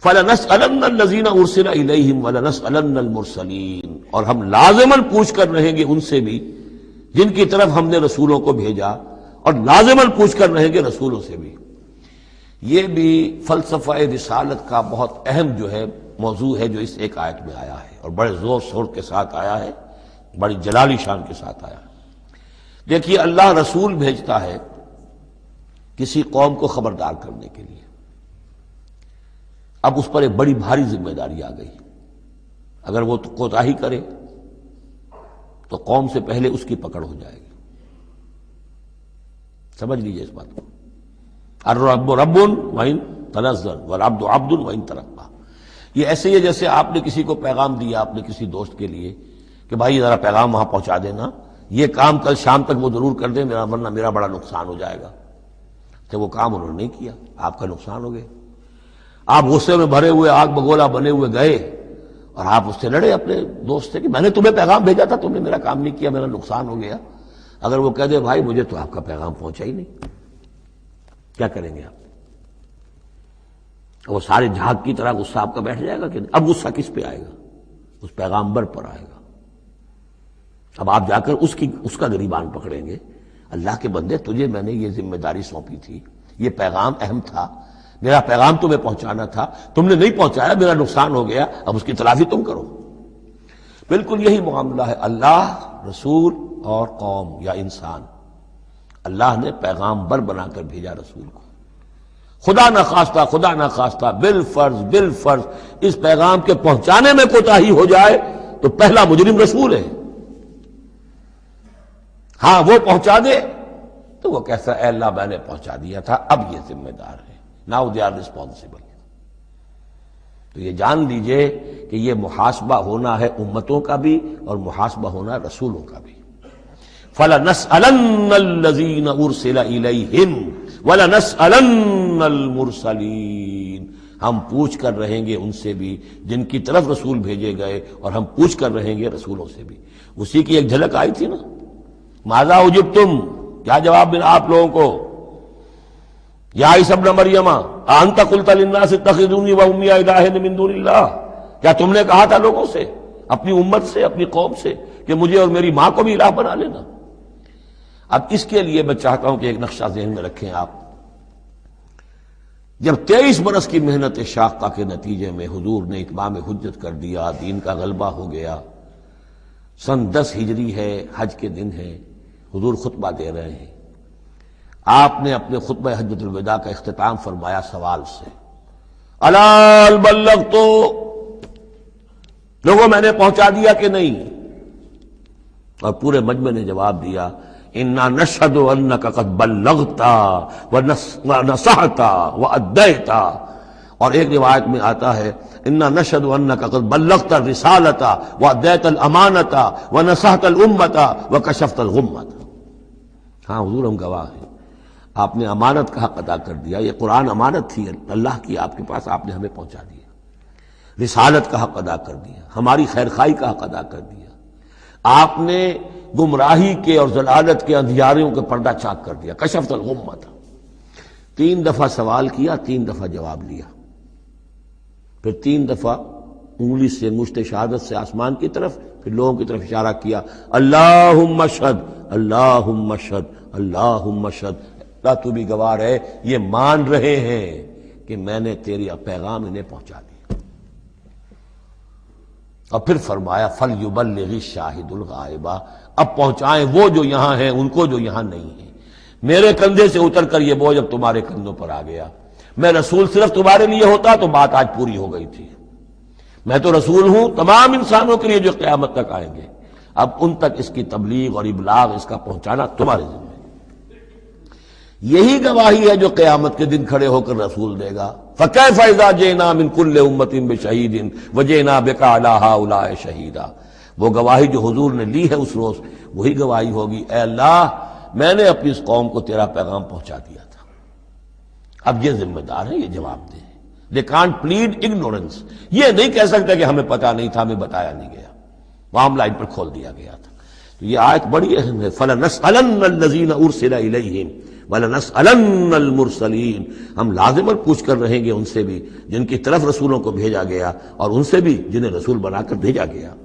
فَلَنَسْأَلَنَّ الَّذِينَ أُرْسِلَ إِلَيْهِمْ وَلَنَسْأَلَنَّ الْمُرْسَلِينَ، اور ہم لازماً پوچھ کر رہیں گے ان سے بھی جن کی طرف ہم نے رسولوں کو بھیجا، اور لازماً پوچھ کر رہیں گے رسولوں سے بھی۔ یہ بھی فلسفہ رسالت کا بہت اہم جو ہے موضوع ہے جو اس ایک آیت میں آیا ہے، اور بڑے زور شور کے ساتھ آیا ہے، بڑی جلالی شان کے ساتھ آیا ہے۔ دیکھیے، اللہ رسول بھیجتا ہے کسی قوم کو خبردار کرنے کے لیے۔ اب اس پر ایک بڑی بھاری ذمہ داری آ گئی، اگر وہ کوتاہی کرے تو قوم سے پہلے اس کی پکڑ ہو جائے گی۔ سمجھ لیجئے اس بات کو۔ الرب رب وَإِن تنزل والعبد عبد وَإِن ترقى۔ یہ ایسے ہی ہے جیسے آپ نے کسی کو پیغام دیا اپنے کسی دوست کے لیے کہ بھائی ذرا پیغام وہاں پہنچا دینا، یہ کام کل شام تک وہ ضرور کر دیں، ورنہ میرا بڑا نقصان ہو جائے گا۔ تو وہ کام انہوں نے نہیں کیا، آپ کا نقصان ہو گیا۔ آپ غصے میں بھرے ہوئے آگ بگولا بنے ہوئے گئے اور آپ اس سے لڑے اپنے دوست سے کہ میں نے تمہیں پیغام بھیجا تھا، تم نے میرا کام نہیں کیا، میرا نقصان ہو گیا۔ اگر وہ کہہ دے بھائی مجھے تو آپ کا پیغام پہنچا ہی نہیں، کیا کریں گے آپ؟ وہ سارے جھاگ کی طرح غصہ آپ کا بیٹھ جائے گا کہ نہیں؟ اب غصہ کس پہ آئے گا؟ اس پیغامبر پر آئے گا۔ اب آپ جا کر اس کا گریبان پکڑیں گے، اللہ کے بندے تجھے میں نے یہ ذمہ داری سونپی تھی، یہ پیغام اہم تھا، میرا پیغام تمہیں پہنچانا تھا، تم نے نہیں پہنچایا، میرا نقصان ہو گیا، اب اس کی تلافی تم کرو۔ بالکل یہی معاملہ ہے اللہ، رسول اور قوم یا انسان۔ اللہ نے پیغامبر بنا کر بھیجا رسول کو، خدا نہ خواستہ بالفرض اس پیغام کے پہنچانے میں کوتاہی ہو جائے تو پہلا مجرم رسول ہے۔ ہاں وہ پہنچا دے تو وہ کیسا اے اللہ میں نے پہنچا دیا تھا، اب یہ ذمہ دار ہے، ناؤ دے آر ریسپانسبل۔ تو یہ جان لیجئے کہ یہ محاسبہ ہونا ہے امتوں کا بھی اور محاسبہ ہونا ہے رسولوں کا بھی۔ فَلَنَسْأَلَنَّ الَّذِينَ أُرْسِلَ إِلَيْهِمْ وَلَنَسْأَلَنَّ الْمُرْسَلِينَ، ہم پوچھ کر رہیں گے ان سے بھی جن کی طرف رسول بھیجے گئے، اور ہم پوچھ کر رہیں گے رسولوں سے بھی۔ اسی کی ایک جھلک آئی تھی نا، ماذا اجبتم، کیا جواب ملا آپ لوگوں کو؟ یا عیسی ابن مریم اانت قلت للناس اتخذونی وامی الہین من دون اللہ، کیا تم نے کہا تھا لوگوں سے، اپنی امت سے، اپنی قوم سے کہ مجھے اور میری ماں کو بھی الہ بنا لینا؟ اب اس کے لیے میں چاہتا ہوں کہ ایک نقشہ ذہن میں رکھیں آپ۔ جب 23 برس کی محنت شاقہ کے نتیجے میں حضور نے اتمام حجت کر دیا، دین کا غلبہ ہو گیا، سن 10 ہجری ہے، حج کے دن ہے، حضور خطبہ دے رہے ہیں، آپ نے اپنے خطبہ حجۃ الوداع کا اختتام فرمایا سوال سے، الا هل بلغت، لوگوں میں نے پہنچا دیا کہ نہیں؟ اور پورے مجمع نے جواب دیا، انا نشهد انك قد بلغت ونصحت واديت، اور ایک روایت میں آتا ہے انا نشهد انك قد بلغت الرسالة واديت الامانة ونصحت الامة وكشفت الغمة۔ ہاں حضور ہم گواہ ہیں، آپ نے امانت کا حق ادا کر دیا، یہ قرآن امانت تھی اللہ کی آپ کے پاس، آپ نے ہمیں پہنچا دیا، رسالت کا حق ادا کر دیا، ہماری خیرخواہی کا حق ادا کر دیا، آپ نے گمراہی کے اور ضلالت کے اندھیاروں کے پردہ چاک کر دیا، کشفت الغمہ۔ 3 دفعہ سوال کیا، 3 دفعہ جواب لیا، پھر 3 دفعہ انگلی سے انگشت شہادت سے آسمان کی طرف، پھر لوگوں کی طرف اشارہ کیا، اللہم اشہد اللہم اشہد اللہم اشہد، اللہ تو بھی گواہ ہے، یہ مان رہے ہیں کہ میں نے تیری پیغام انہیں پہنچا دیا۔ اور پھر فرمایا فَلْيُبَلِّغِ الشَّاهِدُ الْغَائِبَ، اب پہنچائیں وہ جو یہاں ہیں ان کو جو یہاں نہیں ہیں۔ میرے کندھے سے اتر کر یہ بوجھ اب تمہارے کندھوں پر آ گیا، میں رسول صرف تمہارے لیے ہوتا تو بات آج پوری ہو گئی تھی، میں تو رسول ہوں تمام انسانوں کے لیے جو قیامت تک آئیں گے، اب ان تک اس کی تبلیغ اور ابلاغ، اس کا پہنچانا تمہارے ذمہ ہے۔ یہی گواہی ہے جو قیامت کے دن کھڑے ہو کر رسول دے گا، فَكَيْفَ إِذَا جِئْنَا مِنْ كُلِّ أُمَّةٍ بِشَهِيدٍ وَجِئْنَا بِكَ عَلَىٰ هَٰؤُلَاءِ شَهِيدًا۔ وہ گواہی جو حضور نے لی ہے اس روز، وہی گواہی ہوگی، اے اللہ میں نے اپنی اس قوم کو تیرا پیغام پہنچا دیا تھا، اب یہ ذمہ دار ہیں، یہ جواب دیں۔ They can't plead ignorance، یہ نہیں کہہ سکتے کہ ہمیں پتا نہیں تھا، ہمیں بتایا نہیں گیا، معاملہ ان پر کھول دیا گیا تھا۔ تو یہ آیت بڑی اہم ہے، فَلَنَسْأَلَنَّ الَّذِينَ أُرْسِلَ إِلَيْهِمْ وَلَنَسْأَلَنَّ الْمُرْسَلِينَ، ہم لازماً پوچھ کر رہیں گے ان سے بھی جن کی طرف رسولوں کو بھیجا گیا، اور ان سے بھی جنہیں رسول بنا کر بھیجا گیا۔